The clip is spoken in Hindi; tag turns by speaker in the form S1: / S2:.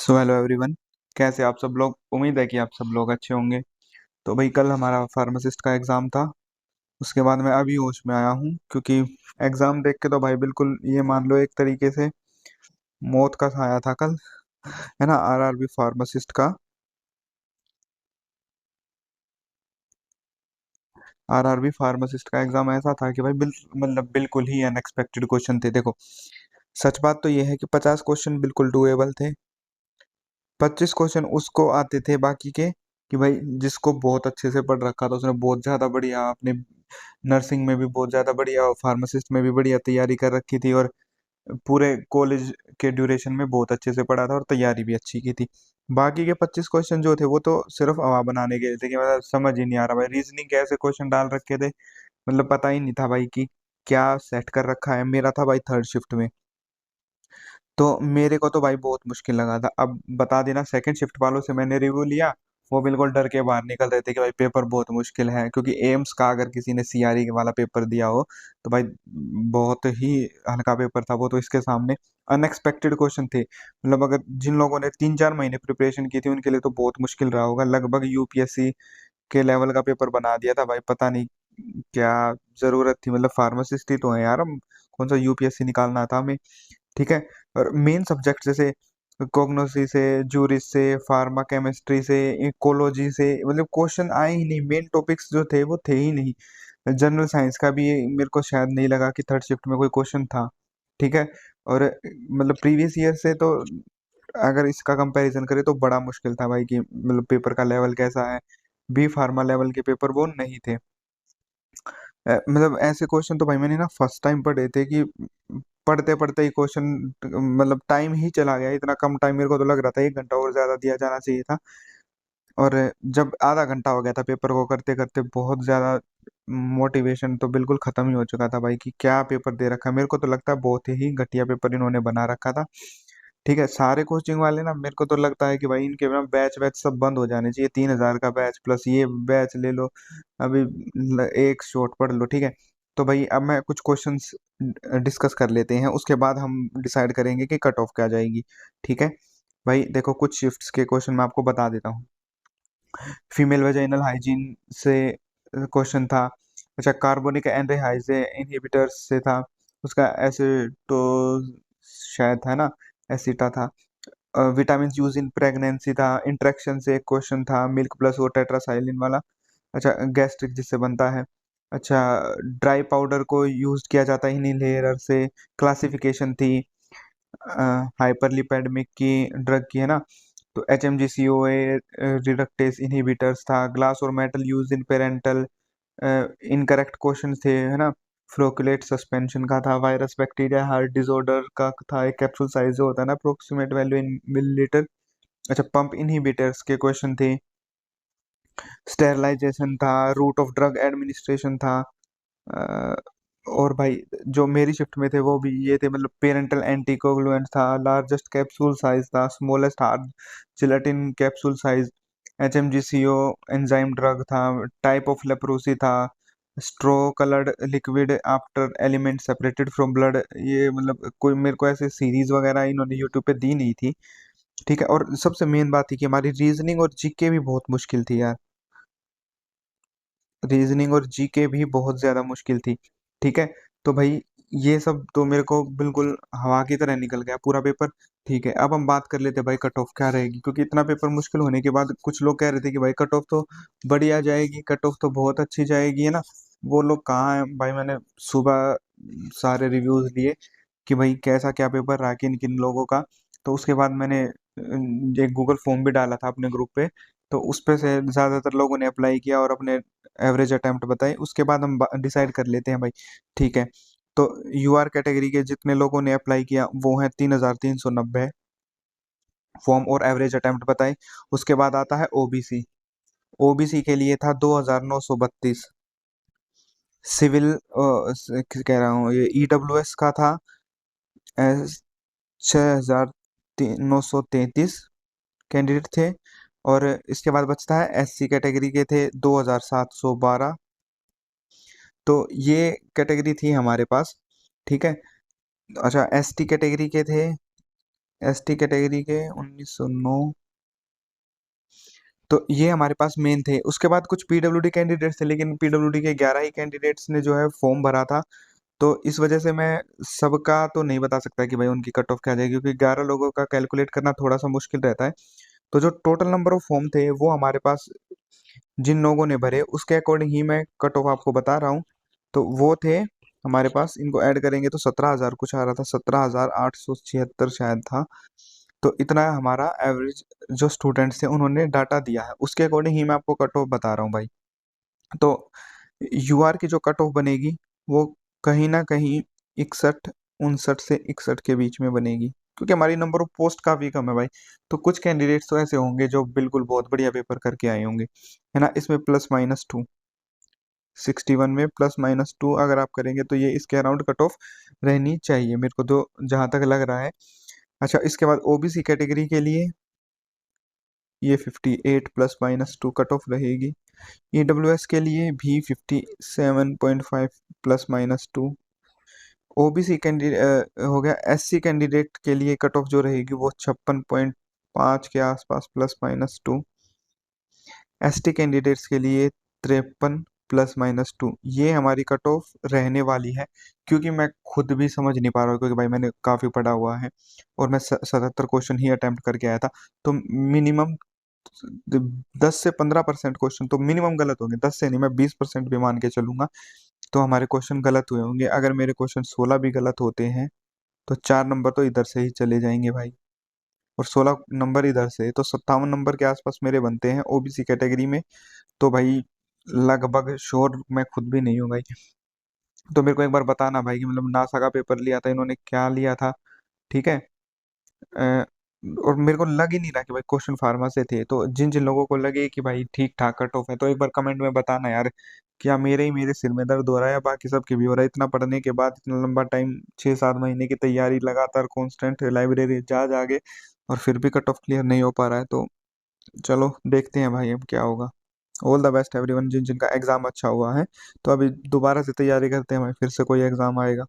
S1: So hello everyone. कैसे आप सब लोग? उम्मीद है कि आप सब लोग अच्छे होंगे। तो भाई कल हमारा फार्मासिस्ट का एग्ज़ाम था। उसके बाद मैं अभी होश में आया हूँ क्योंकि एग्ज़ाम देख के तो भाई बिल्कुल ये मान लो एक तरीके से मौत का साया था कल, है ना। आरआरबी फार्मासिस्ट का एग्ज़ाम ऐसा था कि भाई मतलब बिल्कुल ही अनएक्सपेक्टेड क्वेश्चन थे। देखो, सच बात तो ये है कि 50 क्वेश्चन बिल्कुल डूएबल थे। 25 क्वेश्चन उसको आते थे बाकी के कि भाई जिसको बहुत अच्छे से पढ़ रखा था, उसने बहुत ज़्यादा बढ़िया अपने नर्सिंग में भी बहुत ज़्यादा बढ़िया और फार्मासिस्ट में भी बढ़िया तैयारी कर रखी थी, और पूरे कॉलेज के ड्यूरेशन में बहुत अच्छे से पढ़ा था और तैयारी भी अच्छी की थी। बाकी के 25 क्वेश्चन जो थे वो तो सिर्फ हवा बनाने के थे कि मतलब समझ ही नहीं आ रहा भाई, रीजनिंग के ऐसे क्वेश्चन डाल रखे थे, मतलब पता ही नहीं था भाई कि क्या सेट कर रखा है। मेरा था भाई थर्ड शिफ्ट में, तो मेरे को तो भाई बहुत मुश्किल लगा था। अब बता देना, सेकंड शिफ्ट वालों से मैंने रिव्यू लिया, वो बिल्कुल डर के बाहर निकल रहे थे कि भाई पेपर बहुत मुश्किल है, क्योंकि एम्स का अगर किसी ने सीआरई वाला पेपर दिया हो तो भाई बहुत ही हल्का पेपर था वो, तो इसके सामने अनएक्सपेक्टेड क्वेश्चन थे। मतलब अगर जिन लोगों ने 3-4 महीने प्रिपरेशन की थी उनके लिए तो बहुत मुश्किल रहा होगा। लगभग यूपीएससी के लेवल का पेपर बना दिया था भाई, पता नहीं क्या जरूरत थी। मतलब फार्मासिस्ट ही तो है यार हम, कौन सा यूपीएससी निकालना था हमें। ठीक है। और मेन सब्जेक्ट जैसे कोग्नोसी से, जूरिस से, फार्मा केमिस्ट्री से, इकोलॉजी से, मतलब क्वेश्चन आए ही नहीं। मेन टॉपिक्स जो थे वो थे ही नहीं। जनरल साइंस का भी मेरे को शायद नहीं लगा कि थर्ड शिफ्ट में कोई क्वेश्चन था। ठीक है। और मतलब प्रीवियस ईयर से तो अगर इसका कंपैरिजन करें तो बड़ा मुश्किल था भाई कि मतलब पेपर का लेवल कैसा है। बी फार्मा लेवल के पेपर वो नहीं थे। मतलब ऐसे क्वेश्चन तो भाई मैंने ना फर्स्ट टाइम पढ़े थे कि पढ़ते पढ़ते ही क्वेश्चन, मतलब टाइम ही चला गया। इतना कम टाइम, मेरे को तो लग रहा था 1 घंटा और ज्यादा दिया जाना चाहिए था। और जब आधा घंटा हो गया था पेपर को करते करते, बहुत ज्यादा मोटिवेशन तो बिल्कुल खत्म ही हो चुका था भाई कि क्या पेपर दे रखा है। मेरे को तो लगता है बहुत ही घटिया पेपर इन्होंने बना रखा था। ठीक है। सारे कोचिंग वाले ना, मेरे को तो लगता है कि भाई इनके ना बैच वैच सब बंद हो जाने चाहिए। 3,000 का बैच प्लस ये बैच ले लो, अभी एक शॉट पढ़ लो। ठीक है। तो भाई अब मैं कुछ क्वेश्चंस डिस्कस कर लेते हैं, उसके बाद हम डिसाइड करेंगे कि कट ऑफ क्या जाएगी। ठीक है। भाई देखो, कुछ शिफ्ट्स के क्वेश्चन मैं आपको बता देता हूँ। फीमेल वेजाइनल हाइजीन से क्वेश्चन था। अच्छा, कार्बोनिक एनहाइड्रेज इनहिबिटर्स से था। उसका एसिटो शायद है ना, एसिटा था। विटामिन यूज इन प्रेगनेंसी था। इंट्रैक्शन से एक क्वेश्चन था, मिल्क प्लस वो टेट्रासाइलिन वाला। अच्छा, गैस्ट्रिक जिससे बनता है। अच्छा, ड्राई पाउडर को यूज किया जाता है इनहेलर से। क्लासिफिकेशन थी हाइपरलिपिडेमिक की ड्रग की, है ना। तो एच एम जी सी ओ ए रिडक्टेस इनहिबिटर्स था। ग्लास और metal use in parental, incorrect question थे, है ना। फ्लोकुलेट सस्पेंशन का था। वायरस बैक्टीरिया हार्ट डिसऑर्डर का था। एक कैप्सूल साइज जो होता है ना, अप्रोक्सीमेट वैल्यू इन मिलीलीटर। अच्छा, पंप इनहिबिटर्स के क्वेश्चन थे। स्टेरलाइजेशन था। रूट ऑफ ड्रग एडमिनिस्ट्रेशन था। अ, और भाई जो मेरी शिफ्ट में थे वो भी ये थे, मतलब पेरेंटल एंटीकोगुलेंट था। लार्जेस्ट कैप्सूल साइज था। Smallest hard gelatin capsule size. H M G C O enzyme drug था। टाइप ऑफ लेप्रोसी था। Straw coloured liquid after element separated from blood. ये मतलब कोई मेरे को ऐसे सीरीज वगैरह इन्होंने यूट्यूब पे दी नहीं थी। ठीक है। और सबसे मेन बात थी कि हमारी रीजनिंग और जीके भी बहुत मुश्किल थी यार। रीजनिंग और जीके भी बहुत ज्यादा मुश्किल थी। ठीक है। तो भाई ये सब तो मेरे को बिल्कुल हवा की तरह निकल गया पूरा पेपर। ठीक है। अब हम बात कर लेते हैं भाई कट ऑफ क्या रहेगी, क्योंकि इतना पेपर मुश्किल होने के बाद कुछ लोग कह रहे थे कि भाई कट ऑफ तो बढ़िया जाएगी, कट ऑफ तो बहुत अच्छी जाएगी, है ना। वो लोग कहाँ है भाई? मैंने सुबह सारे रिव्यूज लिए कि भाई कैसा क्या पेपर रहा किन किन लोगों का। तो उसके बाद मैंने एक गूगल फॉर्म भी डाला था अपने ग्रुप पे। तो उस पे से ज्यादातर लोगों ने अप्लाई किया और अपने एवरेज अटेम्प्ट बताए। उसके बाद हम डिसाइड कर लेते हैं भाई। ठीक है। तो यूआर कैटेगरी के जितने लोगों ने अप्लाई किया वो है 3,390 फॉर्म, और एवरेज अटेम्प्ट बताए। उसके बाद आता है ओबीसी। ओबीसी के लिए था 2,932। सिविल कह रहा हूँ, ये ईडब्ल्यूएस का था 6,933 कैंडिडेट थे। और इसके बाद बचता है एससी कैटेगरी के थे 2,712। तो ये कैटेगरी थी हमारे पास। ठीक है। अच्छा, एसटी कैटेगरी के थे एसटी कैटेगरी के 1909। तो ये हमारे पास मेन थे। उसके बाद कुछ पीडब्ल्यूडी कैंडिडेट्स थे, लेकिन पीडब्ल्यूडी के 11 ही कैंडिडेट्स ने जो है फॉर्म भरा था। तो इस वजह से मैं सबका तो नहीं बता सकता कि भाई उनकी कट ऑफ क्या आ जाएगी, क्योंकि 11 लोगों का कैलकुलेट करना थोड़ा सा मुश्किल रहता है। तो जो टोटल नंबर ऑफ फॉर्म थे वो हमारे पास जिन लोगों ने भरे उसके अकॉर्डिंग ही मैं कट ऑफ आपको बता रहा हूँ। तो वो थे हमारे पास, इनको ऐड करेंगे तो 17,000 कुछ आ रहा था, 17,876 शायद था। तो इतना हमारा एवरेज जो स्टूडेंट्स थे उन्होंने डाटा दिया है, उसके अकॉर्डिंग ही मैं आपको कट ऑफ बता रहा हूँ भाई। तो यूआर की जो कट ऑफ बनेगी वो कहीं ना कहीं 61 59 से 61 के बीच में बनेगी, क्योंकि हमारी नंबर ऑफ पोस्ट काफी कम है भाई। तो कुछ कैंडिडेट्स तो ऐसे होंगे जो बिल्कुल बहुत बढ़िया पेपर करके आए होंगे, है ना। इसमें +-2 61 में +-2 अगर आप करेंगे तो ये इसके अराउंड कट ऑफ रहनी चाहिए, मेरे को तो जहां तक लग रहा है। अच्छा, इसके बाद ओबीसी कैटेगरी के लिए ये 58 +-2 कट ऑफ रहेगी। ईडब्ल्यूएस के लिए भी 57.5 +-2। ओबीसी कैंडिडेट हो गया। एससी कैंडिडेट के लिए कट ऑफ जो रहेगी वो 56.5 के आसपास +-2। एसटी कैंडिडेट्स के लिए 53 +-2। ये हमारी कट ऑफ रहने वाली है, क्योंकि मैं खुद भी समझ नहीं पा रहा हूँ, क्योंकि भाई मैंने काफ़ी पढ़ा हुआ है और मैं 77 क्वेश्चन ही अटेम्प्ट करके आया था। तो मिनिमम 10 से 15% क्वेश्चन तो मिनिमम गलत होंगे, 10 से नहीं, मैं 20% भी मान के चलूंगा। तो हमारे क्वेश्चन गलत हुए होंगे। अगर मेरे क्वेश्चन 16 भी गलत होते हैं तो 4 नंबर तो इधर से ही चले जाएंगे भाई, और 16 नंबर इधर से, तो 57 नंबर के आसपास मेरे बनते हैं ओबीसी कैटेगरी में। तो भाई लगभग श्योर मैं खुद भी नहीं हूँ भाई। तो मेरे को एक बार बताना भाई कि मतलब नासा का पेपर लिया था इन्होंने, क्या लिया था, ठीक है। अ, और मेरे को लग ही नहीं रहा कि भाई क्वेश्चन फार्मा से थे। तो जिन जिन लोगों को लगे कि भाई ठीक ठाक कट ऑफ है, तो एक बार कमेंट में बताना यार, क्या मेरे सिर में दर्द हो रहा है या बाकी सबके भी हो रहा है। इतना पढ़ने के बाद इतना लंबा टाइम, 6-7 महीने की तैयारी लगातार कॉन्स्टेंट लाइब्रेरी जा जाके, और फिर भी कट ऑफ क्लियर नहीं हो पा रहा है। तो चलो देखते हैं भाई अब क्या होगा। ऑल द बेस्ट एवरीवन जिन जिनका एग्जाम अच्छा हुआ है। तो अभी दोबारा से तैयारी करते हैं भाई, फिर से कोई एग्जाम आएगा।